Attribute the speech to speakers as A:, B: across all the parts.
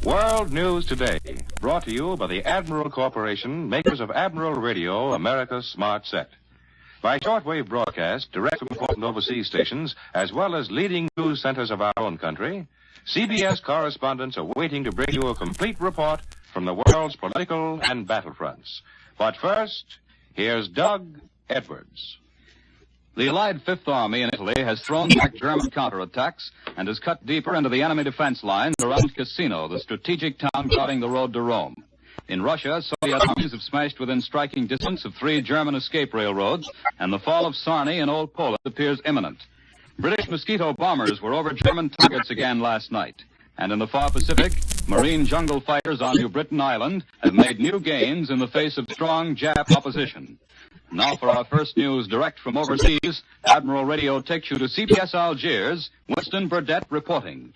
A: World News Today, brought to you by the Admiral Corporation, makers of Admiral Radio, America's smart set. By shortwave broadcast, direct from important overseas stations, as well as leading news centers of our own country, CBS correspondents are waiting to bring you a complete report from the world's political and battlefronts. But first, here's Doug Edwards.
B: The Allied Fifth Army in Italy has thrown back German counterattacks and has cut deeper into the enemy defense lines around Cassino, the strategic town guarding the road to Rome. In Russia, Soviet armies have smashed within striking distance of 3 German escape railroads, and the fall of Sarny in Old Poland appears imminent. British Mosquito bombers were over German targets again last night. And in the far Pacific, Marine jungle fighters on New Britain Island have made new gains in the face of strong Jap opposition. Now for our first news direct from overseas, Admiral Radio takes you to CBS Algiers, Winston Burdett reporting.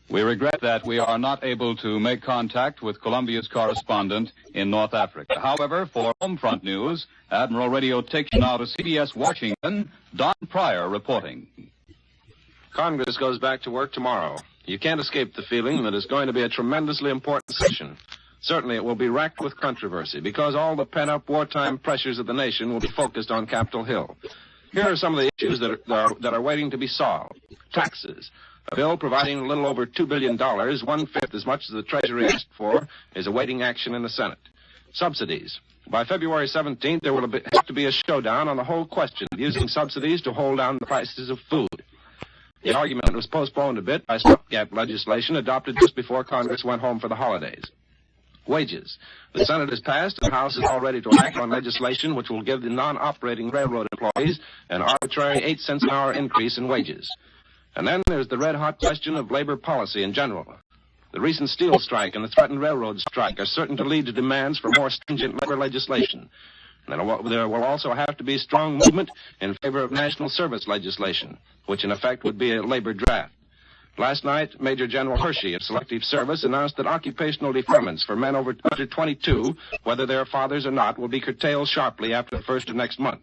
B: We regret that we are not able to make contact with Colombia's correspondent in North Africa. However, for home front news, Admiral Radio takes you now to CBS Washington, Don Pryor reporting.
C: Congress goes back to work tomorrow. You can't escape the feeling that it's going to be a tremendously important session. Certainly it will be racked with controversy because all the pent-up wartime pressures of the nation will be focused on Capitol Hill. Here are some of the issues that are waiting to be solved. Taxes. A bill providing a little over $2 billion, 1/5 as much as the Treasury asked for, is awaiting action in the Senate. Subsidies. By February 17th, there will have to be a showdown on the whole question of using subsidies to hold down the prices of food. The argument was postponed a bit by stopgap legislation adopted just before Congress went home for the holidays. Wages. The Senate has passed and the House is all ready to act on legislation which will give the non-operating railroad employees an arbitrary 8 cents an hour increase in wages. And then there's the red-hot question of labor policy in general. The recent steel strike and the threatened railroad strike are certain to lead to demands for more stringent labor legislation. There will also have to be strong movement in favor of national service legislation, which in effect would be a labor draft. Last night, Major General Hershey of Selective Service announced that occupational deferments for men under 22, whether they're fathers or not, will be curtailed sharply after the 1st of next month.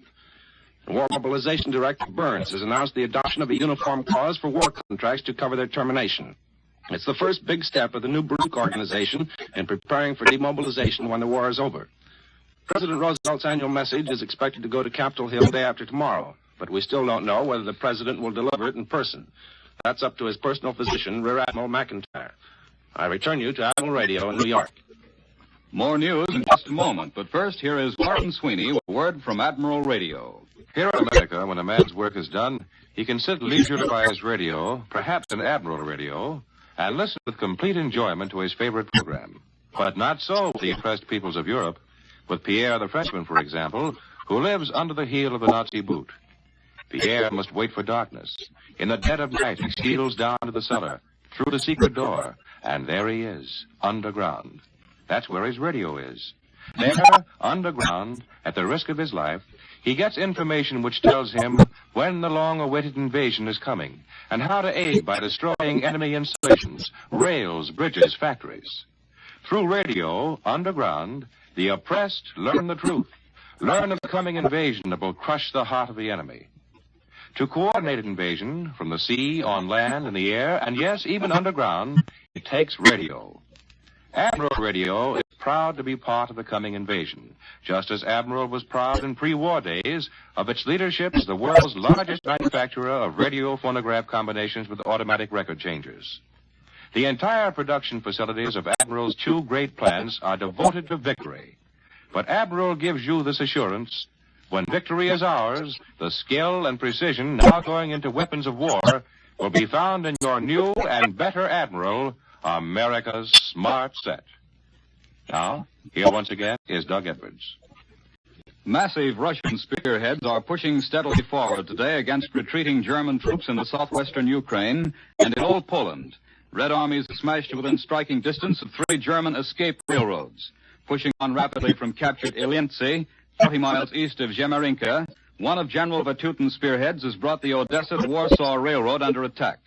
C: War Mobilization Director Burns has announced the adoption of a uniform clause for war contracts to cover their termination. It's the first big step of the new Baruch organization in preparing for demobilization when the war is over. President Roosevelt's annual message is expected to go to Capitol Hill day after tomorrow, but we still don't know whether the president will deliver it in person. That's up to his personal physician, Rear Admiral McIntyre. I return you to Admiral Radio in New York.
B: More news in just a moment, but first here is Warren Sweeney with a word from Admiral Radio.
A: Here in America, when a man's work is done, he can sit leisurely by his radio, perhaps an Admiral radio, and listen with complete enjoyment to his favorite program. But not so with the oppressed peoples of Europe. With Pierre the Frenchman, for example, who lives under the heel of the Nazi boot. Pierre must wait for darkness. In the dead of night, he steals down to the cellar, through the secret door, and there he is, underground. That's where his radio is. There, underground, at the risk of his life, he gets information which tells him when the long-awaited invasion is coming, and how to aid by destroying enemy installations, rails, bridges, factories. Through radio, underground, the oppressed learn the truth, learn of the coming invasion that will crush the heart of the enemy. To coordinate invasion from the sea, on land, in the air, and yes, even underground, it takes radio. Admiral Radio is proud to be part of the coming invasion, just as Admiral was proud in pre-war days of its leadership as the world's largest manufacturer of radio phonograph combinations with automatic record changers. The entire production facilities of Admiral's 2 great plants are devoted to victory. But Admiral gives you this assurance, when victory is ours, the skill and precision now going into weapons of war will be found in your new and better Admiral, America's smart set. Now, here once again is Doug Edwards.
B: Massive Russian spearheads are pushing steadily forward today against retreating German troops in the southwestern Ukraine and in Old Poland. Red armies have smashed within striking distance of 3 German escape railroads. Pushing on rapidly from captured Ilyinsky, 40 miles east of Zhemerinka, one of General Vatutin's spearheads has brought the Odessa to Warsaw Railroad under attack.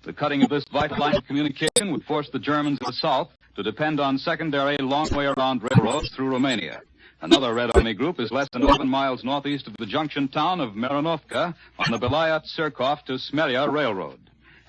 B: The cutting of this vital line of communication would force the Germans in the south to depend on secondary long-way-around railroads through Romania. Another Red Army group is less than 11 miles northeast of the junction town of Miranovka on the Belayat-Surkov to Smelya Railroad.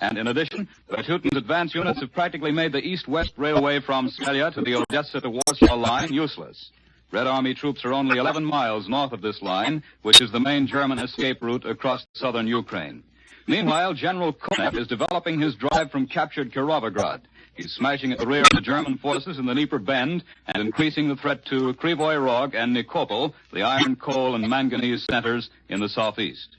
B: And in addition, Vatutin's advance units have practically made the east-west railway from Smelya to the Odessa to Warsaw line useless. Red Army troops are only 11 miles north of this line, which is the main German escape route across southern Ukraine. Meanwhile, General Konev is developing his drive from captured Kirovograd. He's smashing at the rear of the German forces in the Dnieper Bend and increasing the threat to Krivoy Rog and Nikopol, the iron, coal, and manganese centers in the southeast.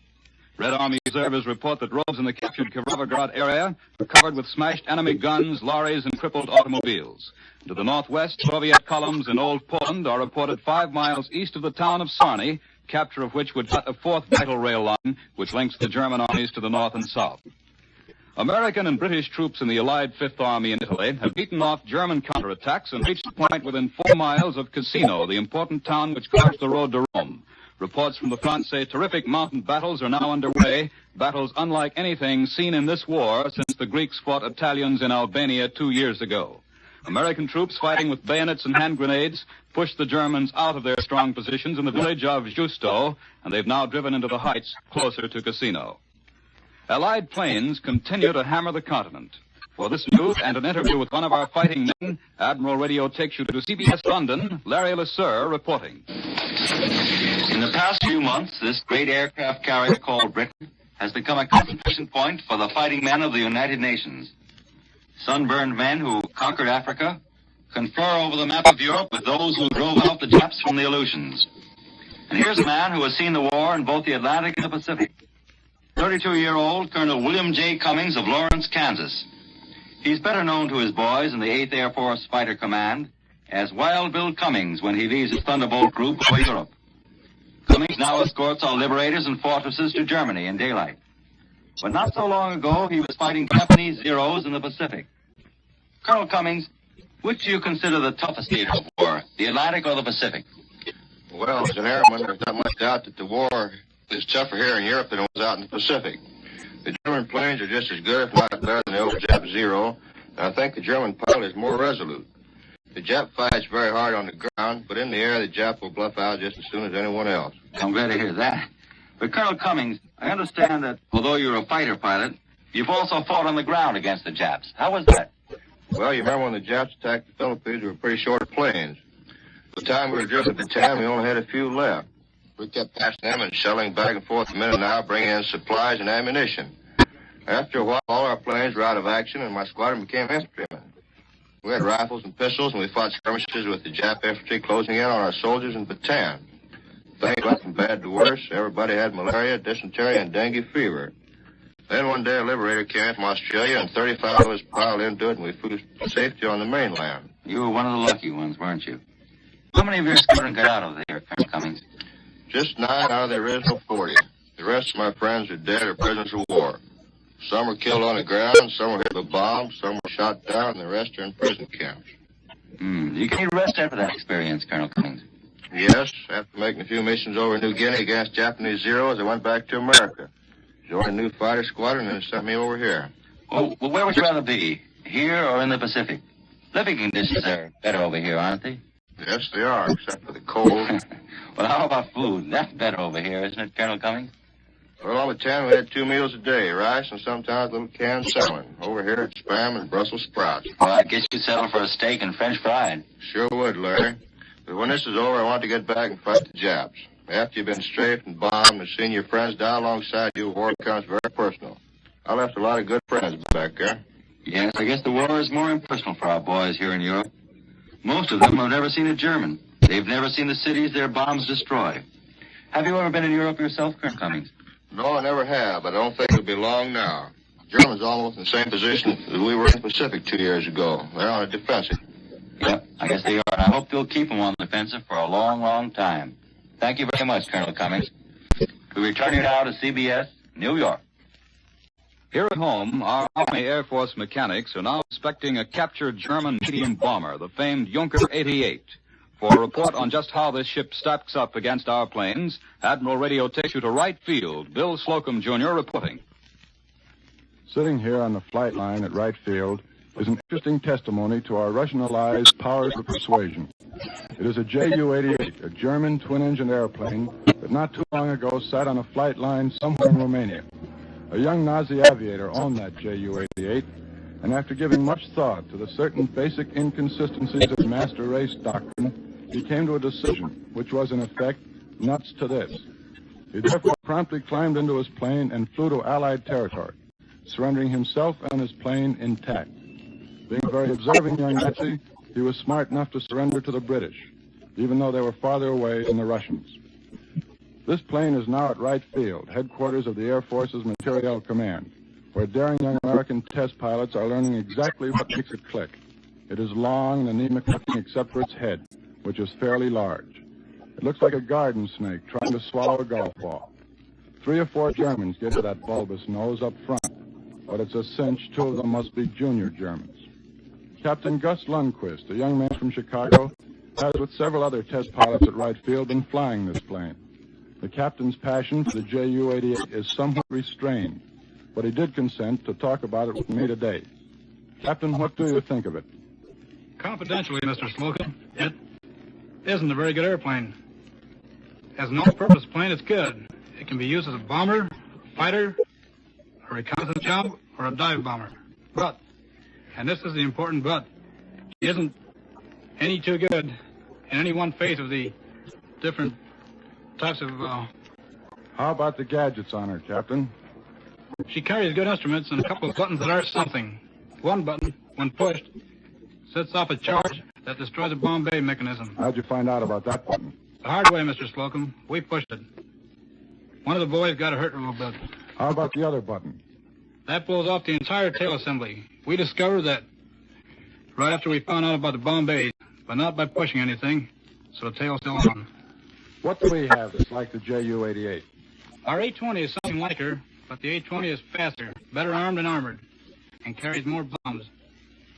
B: Red Army observers report that roads in the captured Kirovograd area are covered with smashed enemy guns, lorries, and crippled automobiles. To the northwest, Soviet columns in Old Poland are reported 5 miles east of the town of Sarny, capture of which would cut a fourth vital rail line which links the German armies to the north and south. American and British troops in the Allied Fifth Army in Italy have beaten off German counterattacks and reached a point within 4 miles of Cassino, the important town which guards the road to Rome. Reports from the front say terrific mountain battles are now underway, battles unlike anything seen in this war since the Greeks fought Italians in Albania 2 years ago. American troops fighting with bayonets and hand grenades pushed the Germans out of their strong positions in the village of Justo, and they've now driven into the heights closer to Cassino. Allied planes continue to hammer the continent. For this news and an interview with one of our fighting men, Admiral Radio takes you to CBS London. Larry LeSueur reporting.
D: In the past few months, this great aircraft carrier called Britain has become a concentration point for the fighting men of the United Nations. Sunburned men who conquered Africa confer over the map of Europe with those who drove out the Japs from the Aleutians. And here's a man who has seen the war in both the Atlantic and the Pacific. 32-year-old Colonel William J. Cummings of Lawrence, Kansas. He's better known to his boys in the 8th Air Force Fighter Command as Wild Bill Cummings when he leads his Thunderbolt group over Europe. Cummings now escorts our liberators and fortresses to Germany in daylight. But not so long ago, he was fighting Japanese Zeros in the Pacific. Colonel Cummings, which do you consider the toughest theater of war, the Atlantic or the Pacific?
E: Well, as an airman, there's not much doubt that the war is tougher here in Europe than it was out in the Pacific. The German planes are just as good, if not better, than the old Jap Zero, and I think the German pilot is more resolute. The Jap fights very hard on the ground, but in the air, the Jap will bluff out just as soon as anyone else.
D: I'm glad to hear that. But, Colonel Cummings, I understand that although you're a fighter pilot, you've also fought on the ground against the Japs. How was that?
E: Well, you remember when the Japs attacked the Philippines, we were pretty short of planes. By the time we were driven to Bataan, we only had a few left. We kept passing them and shelling back and forth a minute an hour, bringing in supplies and ammunition. After a while, all our planes were out of action, and my squadron became infantrymen. We had rifles and pistols, and we fought skirmishes with the Jap infantry closing in on our soldiers in Bataan. Things went from bad to worse. Everybody had malaria, dysentery, and dengue fever. Then one day a liberator came from Australia, and 35 of us piled into it, and we flew to safety on the mainland.
D: You were one of the lucky ones, weren't you? How many of your squadron got out of there, Colonel Cummings?
E: Just 9 out of the original 40. The rest of my friends are dead or prisoners of war. Some were killed on the ground, some were hit with bombs, some were shot down, and the rest are in prison camps.
D: You get any rest after that experience, Colonel Cummings?
E: Yes, after making a few missions over New Guinea against Japanese Zeros, I went back to America. Joined a new fighter squadron and sent me over here.
D: Well, where would you rather be, here or in the Pacific? Living conditions are better over here, aren't they?
E: Yes, they are, except for the cold.
D: Well, how about food? That's better over here, isn't it, Colonel Cummings?
E: Well, on the 10, we had 2 meals a day, rice and sometimes a little canned salmon. Over here, it's spam and Brussels sprouts.
D: Well, I guess you'd settle for a steak and French fried.
E: Sure would, Larry. But when this is over, I want to get back and fight the Japs. After you've been strafed and bombed and seen your friends die alongside you, war becomes very personal. I left a lot of good friends back there.
D: Yes, I guess the war is more impersonal for our boys here in Europe. Most of them have never seen a German. They've never seen the cities their bombs destroy. Have you ever been in Europe yourself, Colonel Cummings?
E: No, I never have, but I don't think it'll be long now. The Germans are almost in the same position as we were in the Pacific 2 years ago. They're on a defensive.
D: Yep, I guess they are, and I hope they'll keep them on the defensive for a long, long time. Thank you very much, Colonel Cummings. We return you now to CBS, New York.
B: Here at home, our Army Air Force mechanics are now inspecting a captured German medium bomber, the famed Junker 88. For a report on just how this ship stacks up against our planes, Admiral Radio takes you to right field. Bill Slocum, Jr. reporting.
F: Sitting here on the flight line at right field is an interesting testimony to our Russian allies' powers of persuasion. It is a Ju-88, a German twin-engine airplane that not too long ago sat on a flight line somewhere in Romania. A young Nazi aviator owned that Ju-88, and after giving much thought to the certain basic inconsistencies of master race doctrine, he came to a decision, which was, in effect, nuts to this. He therefore promptly climbed into his plane and flew to Allied territory, surrendering himself and his plane intact. Being a very observing young Nazi, he was smart enough to surrender to the British, even though they were farther away than the Russians. This plane is now at Wright Field, headquarters of the Air Force's Materiel Command, where daring young American test pilots are learning exactly what makes it click. It is long and anemic looking except for its head, which is fairly large. It looks like a garden snake trying to swallow a golf ball. 3 or 4 Germans get to that bulbous nose up front, but it's a cinch 2 of them must be junior Germans. Captain Gus Lundquist, a young man from Chicago, has with several other test pilots at Wright Field been flying this plane. The captain's passion for the Ju-88 is somewhat restrained, but he did consent to talk about it with me today. Captain, what do you think of it?
G: Confidentially, Mr. Slocum, it isn't a very good airplane. As an all-purpose plane, it's good. It can be used as a bomber, fighter, a reconnaissance job, or a dive bomber. But, and this is the important but, it isn't any too good in any one phase of the different types of...
F: How about the gadgets on her, Captain?
G: She carries good instruments and a couple of buttons that are something. One button, when pushed, sets off a charge that destroys a bomb bay mechanism.
F: How'd you find out about that button?
G: The hard way, Mr. Slocum. We pushed it. One of the boys got hurt a little bit.
F: How about the other button?
G: That blows off the entire tail assembly. We discovered that right after we found out about the bomb bays, but not by pushing anything, so the tail's still on.
F: What do we have that's like the Ju-88?
G: Our A-20 is something like her, but the A-20 is faster, better armed and armored, and carries more bombs.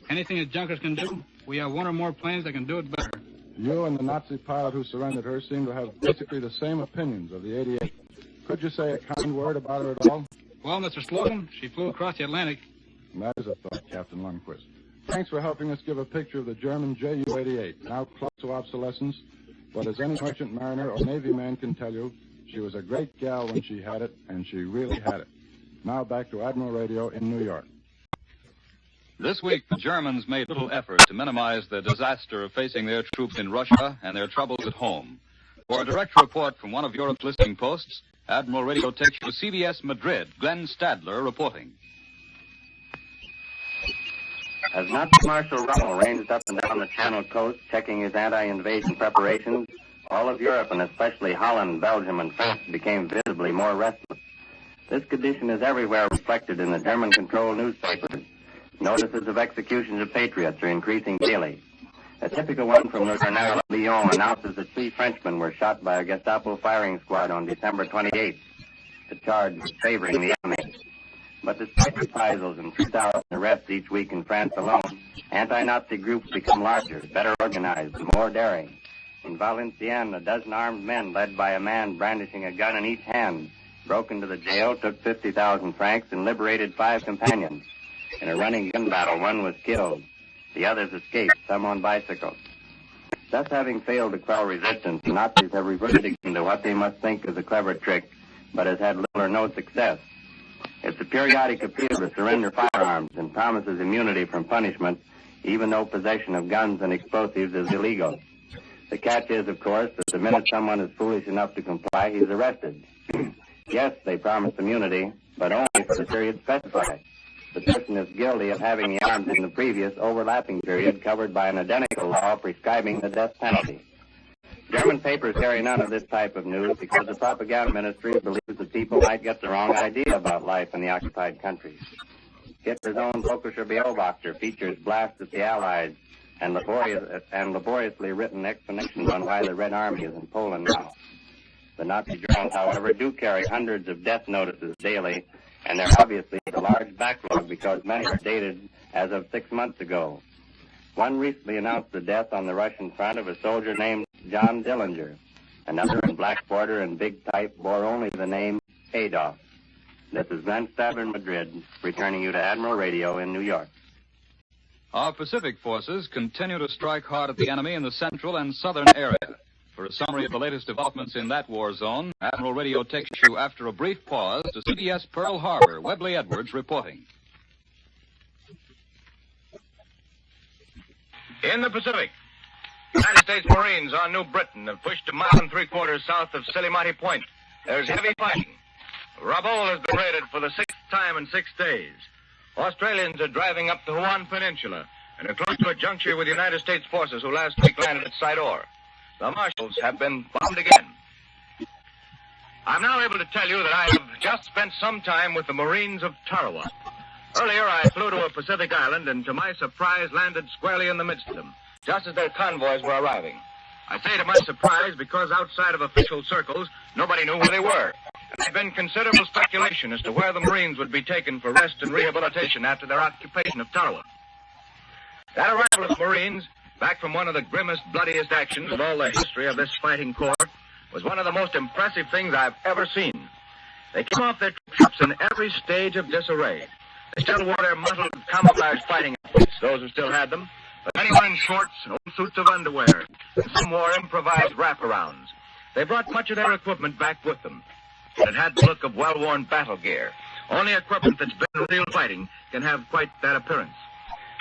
G: Anything that junkers can do, we have 1 or more planes that can do it better.
F: You and the Nazi pilot who surrendered her seem to have basically the same opinions of the 88. Could you say a kind word about her at all?
G: Well, Mr. Slocum, she flew across the Atlantic.
F: And that is a thought, Captain Lundquist. Thanks for helping us give a picture of the German Ju-88, now close to obsolescence. But as any merchant mariner or Navy man can tell you, she was a great gal when she had it, and she really had it. Now back to Admiral Radio in New York.
B: This week, the Germans made little effort to minimize the disaster of facing their troops in Russia and their troubles at home. For a direct report from one of Europe's listening posts, Admiral Radio takes you to CBS Madrid. Glenn Stadler reporting.
H: As Nazi Marshal Rommel ranged up and down the Channel coast, checking his anti-invasion preparations, all of Europe, and especially Holland, Belgium, and France, became visibly more restless. This condition is everywhere reflected in the German-controlled newspapers. Notices of executions of patriots are increasing daily. A typical one from Le Journal of Lyon announces that 3 Frenchmen were shot by a Gestapo firing squad on December 28th. The charge was favoring the enemy. But despite reprisals and 3,000 arrests each week in France alone, anti-Nazi groups become larger, better organized, and more daring. In Valenciennes, a dozen armed men, led by a man brandishing a gun in each hand, broke into the jail, took 50,000 francs, and liberated 5 companions. In a running gun battle, 1 was killed. The others escaped, some on bicycles. Thus, having failed to quell resistance, the Nazis have reverted again to what they must think is a clever trick, but has had little or no success. It's a periodic appeal to surrender firearms and promises immunity from punishment, even though possession of guns and explosives is illegal. The catch is, of course, that the minute someone is foolish enough to comply, he's arrested. Yes, they promise immunity, but only for the period specified. The person is guilty of having the arms in the previous overlapping period covered by an identical law prescribing the death penalty. German papers carry none of this type of news because the propaganda ministry believes that people might get the wrong idea about life in the occupied countries. Hitler's own Völkischer Beobachter features blasts at the Allies and laboriously written explanations on why the Red Army is in Poland now. The Nazi journals, however, do carry hundreds of death notices daily, and there obviously is a large backlog because many are dated as of 6 months ago. One recently announced the death on the Russian front of a soldier named John Dillinger. Another in black border and big type bore only the name Adolf. This is Glenn Stadler in Madrid, returning you to Admiral Radio in New York.
B: Our Pacific forces continue to strike hard at the enemy in the central and southern area. For a summary of the latest developments in that war zone, Admiral Radio takes you after a brief pause to CBS Pearl Harbor. Webley Edwards reporting.
I: In the Pacific, United States Marines on New Britain have pushed a mile and 3/4 south of Silimati Point. There's heavy fighting. Rabaul has been raided for the 6th time in 6 days. Australians are driving up the Huon Peninsula and are close to a juncture with United States forces who last week landed at Sidor. The marshals have been bombed again. I'm now able to tell you that I have just spent some time with the Marines of Tarawa. Earlier, I flew to a Pacific island and, to my surprise, landed squarely in the midst of them, just as their convoys were arriving. I say to my surprise because outside of official circles, nobody knew where they were. There had been considerable speculation as to where the Marines would be taken for rest and rehabilitation after their occupation of Tarawa. That arrival of the Marines, back from one of the grimmest, bloodiest actions of all the history of this fighting corps, was one of the most impressive things I've ever seen. They came off their troops in every stage of disarray. They still wore their mottled camouflage fighting outfits, those who still had them, but many were in shorts and old suits of underwear, and some wore improvised wraparounds. They brought much of their equipment back with them. It had the look of well-worn battle gear. Only equipment that's been real fighting can have quite that appearance.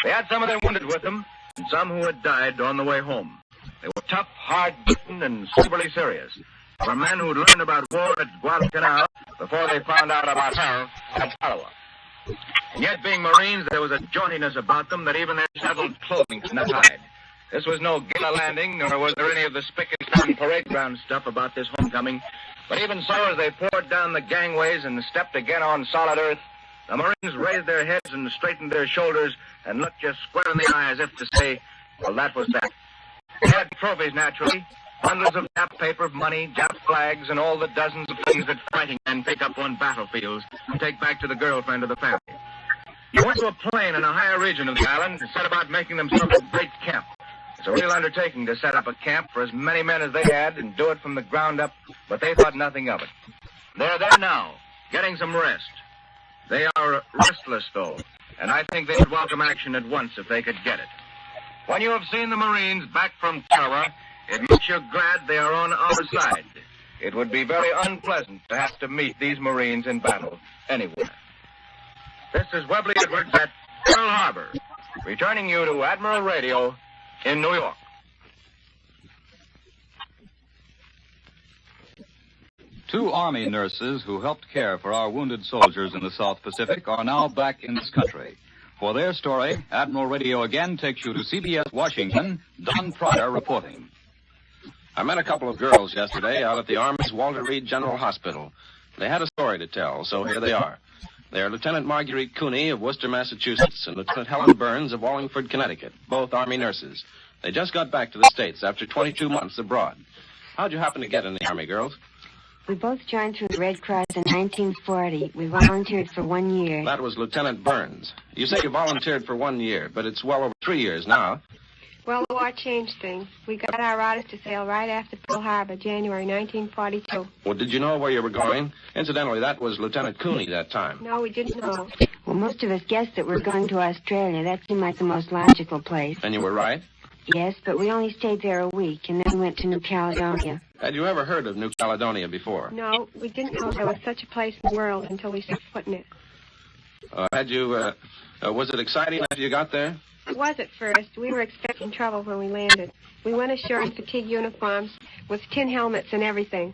I: They had some of their wounded with them, and some who had died on the way home. They were tough, hard-bitten, and soberly serious. They were men who'd learned about war at Guadalcanal before they found out about hell at Tarawa. And yet, being Marines, there was a jauntiness about them that even their saddled clothing could not hide. This was no gala landing, nor was there any of the spick-and-span parade ground stuff about this homecoming. But even so, as they poured down the gangways and stepped again on solid earth, the Marines raised their heads and straightened their shoulders and looked just square in the eye as if to say, well, that was that. They had trophies, naturally. Bundles of Jap paper, money, Jap flags, and all the dozens of things that fighting men pick up on battlefields and take back to the girlfriend of the family. They went to a plain in a higher region of the island and set about making themselves a great camp. It's a real undertaking to set up a camp for as many men as they had and do it from the ground up, but they thought nothing of it. They're there now, getting some rest. They are restless, though, and I think they'd welcome action at once if they could get it. When you have seen the Marines back from Tarawa, it makes you glad they are on our side. It would be very unpleasant to have to meet these Marines in battle anywhere. This is Webley Edwards at Pearl Harbor, returning you to Admiral Radio in New York.
B: Two Army nurses who helped care for our wounded soldiers in the South Pacific are now back in this country. For their story, Admiral Radio again takes you to CBS Washington. Don Pryor reporting.
C: I met a couple of girls yesterday out at the Army's Walter Reed General Hospital. They had a story to tell, so here they are. They are Lieutenant Marguerite Cooney of Worcester, Massachusetts, and Lieutenant Helen Burns of Wallingford, Connecticut, both Army nurses. They just got back to the States after 22 months abroad. How'd you happen to get in the Army, girls?
J: We both joined through the Red Cross in 1940. We volunteered for 1 year.
C: That was Lieutenant Burns. You say you volunteered for 1 year, but it's well over 3 years now.
K: Well, the war changed things. We got our orders to sail right after Pearl Harbor, January 1942.
C: Well, did you know where you were going? Incidentally, that was Lieutenant Cooney that time.
K: No, we didn't know.
J: Well, most of us guessed that we're going to Australia. That seemed like the most logical place.
C: And you were right?
J: Yes, but we only stayed there a week, and then went to New Caledonia.
C: Had you ever heard of New Caledonia before?
K: No, we didn't know there was such a place in the world until we set foot in it.
C: Was it exciting after you got there?
K: It was at first. We were expecting trouble when we landed. We went ashore in fatigue uniforms with tin helmets and everything,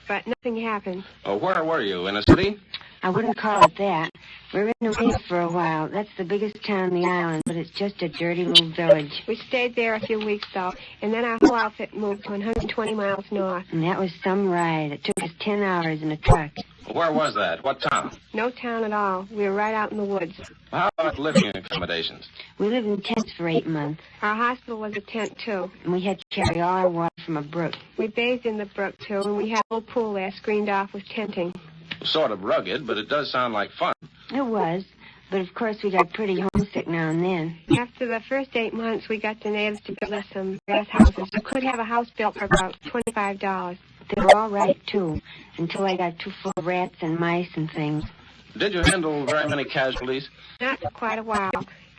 K: but nothing happened.
C: Where were you, in a city?
J: I wouldn't call it that. We were in the reef for a while. That's the biggest town on the island, but it's just a dirty little village.
K: We stayed there a few weeks, though, and then our whole outfit moved to 120 miles north.
J: And that was some ride. It took us 10 hours in a truck.
C: Where was that? What town?
K: No town at all. We were right out in the woods.
C: How about living accommodations?
J: We lived in tents for 8 months.
K: Our hospital was a tent, too.
J: And we had to carry all our water from a brook.
K: We bathed in the brook, too, and we had a little pool there screened off with tenting.
C: Sort of rugged, but it does sound like fun.
J: It was. But, of course, we got pretty homesick now and then.
K: After the first 8 months, we got the natives to build us some grass houses. You could have a house built for about $25.
J: They were all right, too, until I got too full of rats and mice and things.
C: Did you handle very many casualties?
K: Not for quite a while.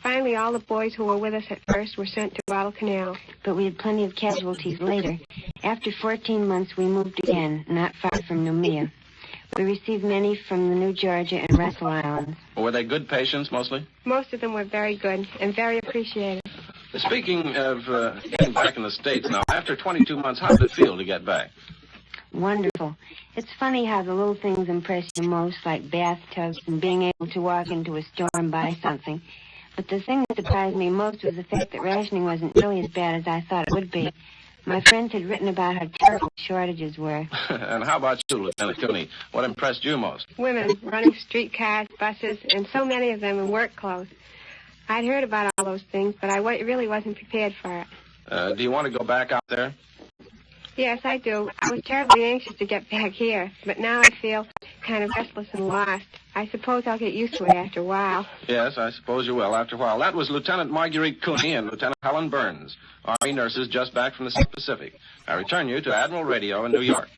K: Finally, all the boys who were with us at first were sent to Guadalcanal.
J: But we had plenty of casualties later. After 14 months, we moved again, not far from Noumea. We received many from the New Georgia and Russell Islands.
C: Were they good patients, mostly?
K: Most of them were very good and very appreciated.
C: Speaking of getting back in the States now, after 22 months, how did it feel to get back?
J: Wonderful. It's funny how the little things impress you most, like bathtubs and being able to walk into a store and buy something. But the thing that surprised me most was the fact that rationing wasn't really as bad as I thought it would be. My friends had written about how terrible shortages were.
C: And how about you, Lieutenant Cooney? What impressed you most?
K: Women running streetcars, buses, and so many of them in work clothes. I'd heard about all those things, but I really wasn't prepared for it.
C: Do you want to go back out there?
K: Yes, I do. I was terribly anxious to get back here, but now I feel kind of restless and lost. I suppose I'll get used to it after a while.
C: Yes, I suppose you will after a while. That was Lieutenant Marguerite Cooney and Lieutenant Helen Burns, Army nurses just back from the South Pacific. I return you to Admiral Radio in New York.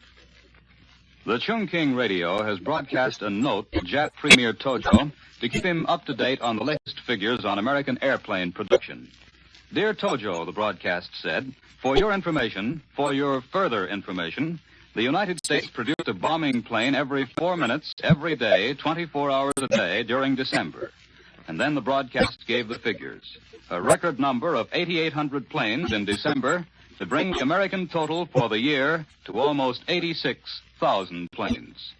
B: The Chungking Radio has broadcast a note to Jap Premier Tojo to keep him up to date on the latest figures on American airplane production. Dear Tojo, the broadcast said, for your information, for your further information, the United States produced a bombing plane every 4 minutes, every day, 24 hours a day during December. And then the broadcast gave the figures. A record number of 8,800 planes in December to bring the American total for the year to almost 86,000 planes.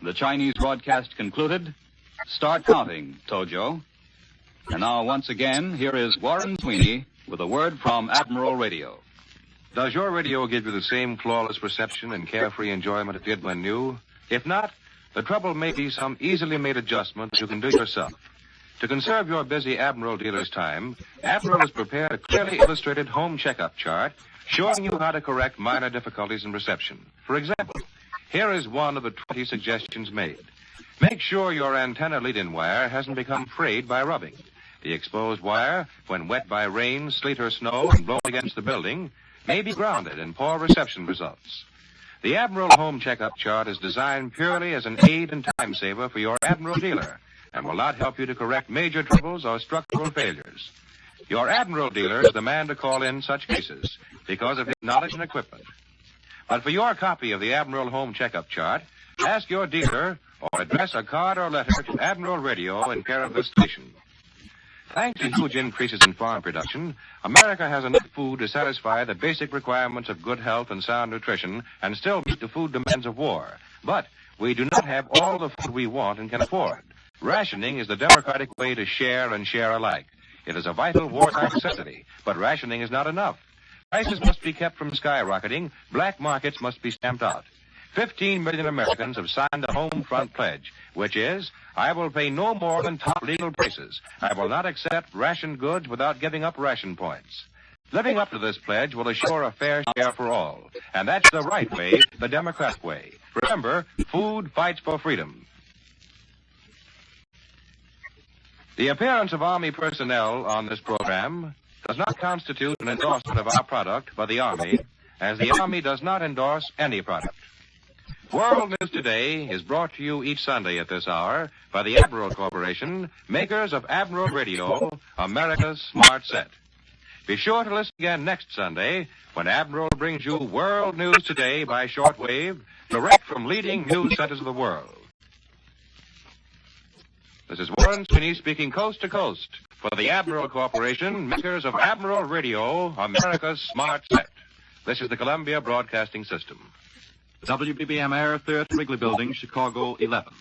B: The Chinese broadcast concluded, start counting, Tojo. And now, once again, here is Warren Sweeney with a word from Admiral Radio.
A: Does your radio give you the same flawless reception and carefree enjoyment it did when new? If not, the trouble may be some easily made adjustment you can do yourself. To conserve your busy Admiral dealer's time, Admiral has prepared a clearly illustrated home checkup chart showing you how to correct minor difficulties in reception. For example, here is one of the 20 suggestions made. Make sure your antenna lead-in wire hasn't become frayed by rubbing. The exposed wire, when wet by rain, sleet, or snow and blown against the building, may be grounded and poor reception results. The Admiral Home Checkup Chart is designed purely as an aid and time saver for your Admiral dealer and will not help you to correct major troubles or structural failures. Your Admiral dealer is the man to call in such cases because of his knowledge and equipment. But for your copy of the Admiral Home Checkup Chart, ask your dealer or address a card or letter to Admiral Radio in care of this station. Thanks to huge increases in farm production, America has enough food to satisfy the basic requirements of good health and sound nutrition and still meet the food demands of war. But we do not have all the food we want and can afford. Rationing is the democratic way to share and share alike. It is a vital wartime necessity, but rationing is not enough. Prices must be kept from skyrocketing. Black markets must be stamped out. 15 million Americans have signed the Home Front Pledge, which is, I will pay no more than top legal prices. I will not accept ration goods without giving up ration points. Living up to this pledge will assure a fair share for all. And that's the right way, the democratic way. Remember, food fights for freedom. The appearance of Army personnel on this program does not constitute an endorsement of our product by the Army, as the Army does not endorse any product. World News Today is brought to you each Sunday at this hour by the Admiral Corporation, makers of Admiral Radio, America's smart set. Be sure to listen again next Sunday when Admiral brings you World News Today by shortwave, direct from leading news centers of the world. This is Warren Sweeney speaking coast to coast for the Admiral Corporation, makers of Admiral Radio, America's smart set. This is the Columbia Broadcasting System.
L: WBBM Air Theater, Wrigley Building, Chicago 11.